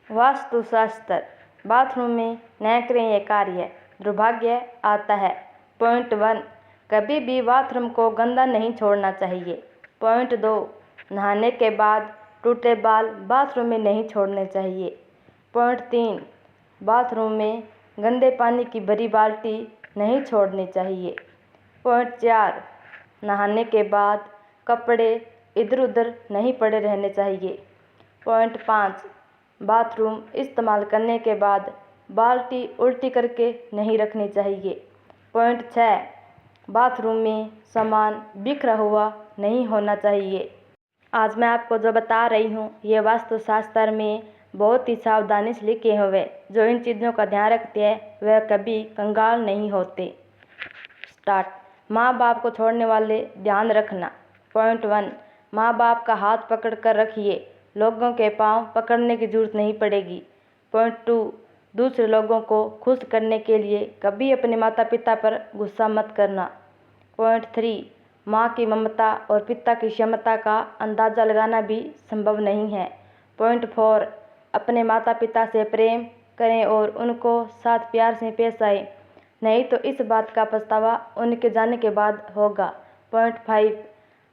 वास्तुशास्त्र। Bathroom में न करें यह कार्य, दुर्भाग्य आता है। पॉइंट 1, कभी भी बाथरूम को गंदा नहीं छोड़ना चाहिए। पॉइंट 2, नहाने के बाद टूटे बाल बाथरूम में नहीं छोड़ने चाहिए। पॉइंट 3, बाथरूम में गंदे पानी की भरी बाल्टी नहीं छोड़नी चाहिए। पॉइंट 4, नहाने के बाद कपड़े इधर उधर नहीं पड़े रहने चाहिए। पॉइंट 5, बाथरूम इस्तेमाल करने के बाद बाल्टी उल्टी करके नहीं रखनी चाहिए। पॉइंट 6, बाथरूम में सामान बिखरा हुआ नहीं होना चाहिए। आज मैं आपको जो बता रही हूँ ये वास्तुशास्त्र में बहुत ही सावधानी से लिखे हुए। जो इन चीज़ों का ध्यान रखते हैं वह कभी कंगाल नहीं होते। स्टार्ट। माँ बाप को छोड़ने वाले ध्यान रखना। पॉइंट 1, माँ बाप का हाथ पकड़ कर रखिए, लोगों के पाँव पकड़ने की जरूरत नहीं पड़ेगी। पॉइंट 2, दूसरे लोगों को खुश करने के लिए कभी अपने माता पिता पर गुस्सा मत करना। पॉइंट 3, माँ की ममता और पिता की क्षमता का अंदाज़ा लगाना भी संभव नहीं है। पॉइंट 4, अपने माता पिता से प्रेम करें और उनको साथ प्यार से पेश आए, नहीं तो इस बात का पछतावा उनके जाने के बाद होगा। पॉइंट 5,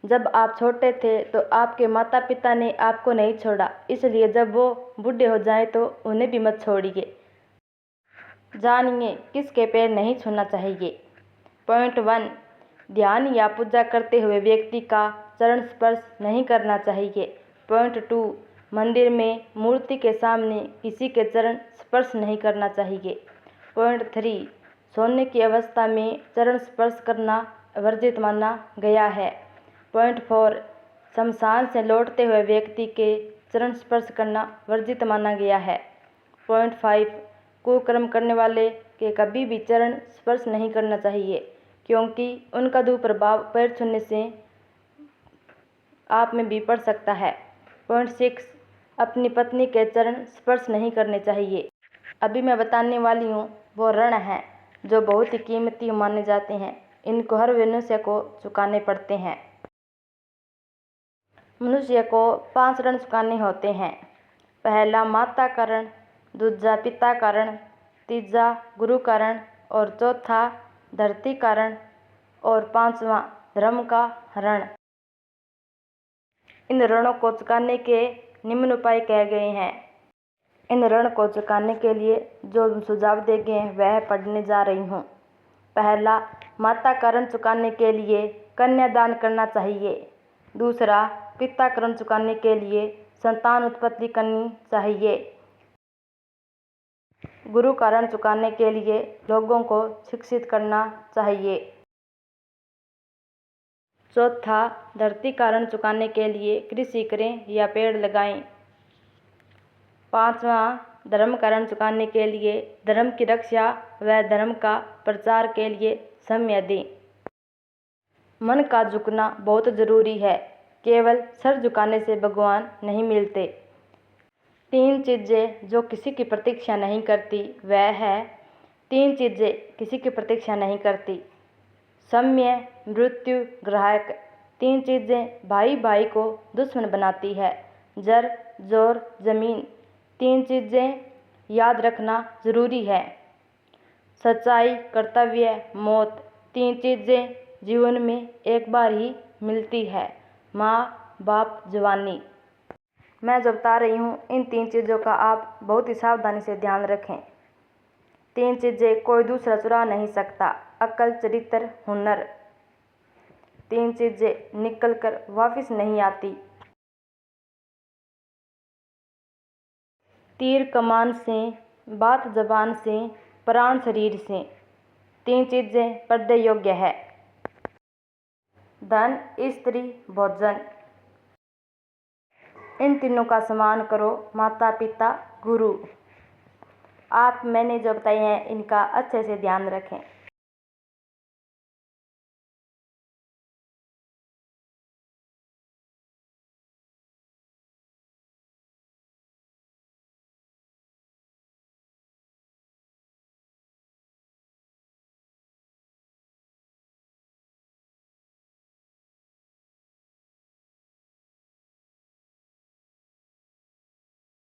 जब आप छोटे थे तो आपके माता पिता ने आपको नहीं छोड़ा, इसलिए जब वो बूढ़े हो जाएं तो उन्हें भी मत छोड़िए। जानिए किसके पैर नहीं छूना चाहिए। पॉइंट 1, ध्यान या पूजा करते हुए व्यक्ति का चरण स्पर्श नहीं करना चाहिए। पॉइंट 2, मंदिर में मूर्ति के सामने किसी के चरण स्पर्श नहीं करना चाहिए। पॉइंट 3, सोने की अवस्था में चरण स्पर्श करना वर्जित माना गया है। पॉइंट 4, शमशान से लौटते हुए व्यक्ति के चरण स्पर्श करना वर्जित माना गया है। पॉइंट 5, कुकर्म करने वाले के कभी भी चरण स्पर्श नहीं करना चाहिए, क्योंकि उनका दुष्प्रभाव पैर छूने से आप में भी पड़ सकता है। पॉइंट 6, अपनी पत्नी के चरण स्पर्श नहीं करने चाहिए। अभी मैं बताने वाली हूँ वो ऋण हैं जो बहुत ही कीमती माने जाते हैं। इनको हर मनुष्य को चुकाने पड़ते हैं। मनुष्य को 5 ऋण चुकाने होते हैं। पहला माता का ऋण, दूसरा पिता का ऋण, तीसरा गुरु का ऋण और चौथा धरती का ऋण और 5वां धर्म का ऋण। इन ऋणों को चुकाने के निम्न उपाय कहे गए हैं। इन ऋण को चुकाने के लिए जो सुझाव दिए गए हैं वह पढ़ने जा रही हूँ। पहला, माता का ऋण चुकाने के लिए कन्यादान करना चाहिए। दूसरा, पिता का ऋण चुकाने के लिए संतान उत्पत्ति करनी चाहिए। गुरु का ऋण चुकाने के लिए लोगों को शिक्षित करना चाहिए। चौथा, धरती का ऋण चुकाने के लिए कृषि करें या पेड़ लगाएं। 5वां, धर्म का ऋण चुकाने के लिए धर्म की रक्षा व धर्म का प्रचार के लिए समय दें। मन का झुकना बहुत जरूरी है, केवल सर झुकाने से भगवान नहीं मिलते। 3 चीज़ें जो किसी की प्रतीक्षा नहीं करती वह है 3 चीज़ें किसी की प्रतीक्षा नहीं करती। समय, मृत्यु, ग्राहक। 3 चीज़ें भाई भाई को दुश्मन बनाती है। जर, जोर, जमीन। 3 चीज़ें याद रखना जरूरी है। सच्चाई, कर्तव्य, मौत। 3 चीज़ें जीवन में एक बार ही मिलती है। माँ बाप, जवानी। मैं जो बता रही हूँ इन 3 चीज़ों का आप बहुत ही सावधानी से ध्यान रखें। 3 चीज़ें कोई दूसरा चुरा नहीं सकता। अक्ल, चरित्र, हुनर। 3 चीज़ें निकल कर वापस नहीं आती। तीर कमान से, बात जबान से, प्राण शरीर से। 3 चीज़ें पर्दे योग्य है। धन, स्त्री, भोजन। इन तीनों का सम्मान करो। माता पिता, गुरु। आप मैंने जो बताए हैं इनका अच्छे से ध्यान रखें।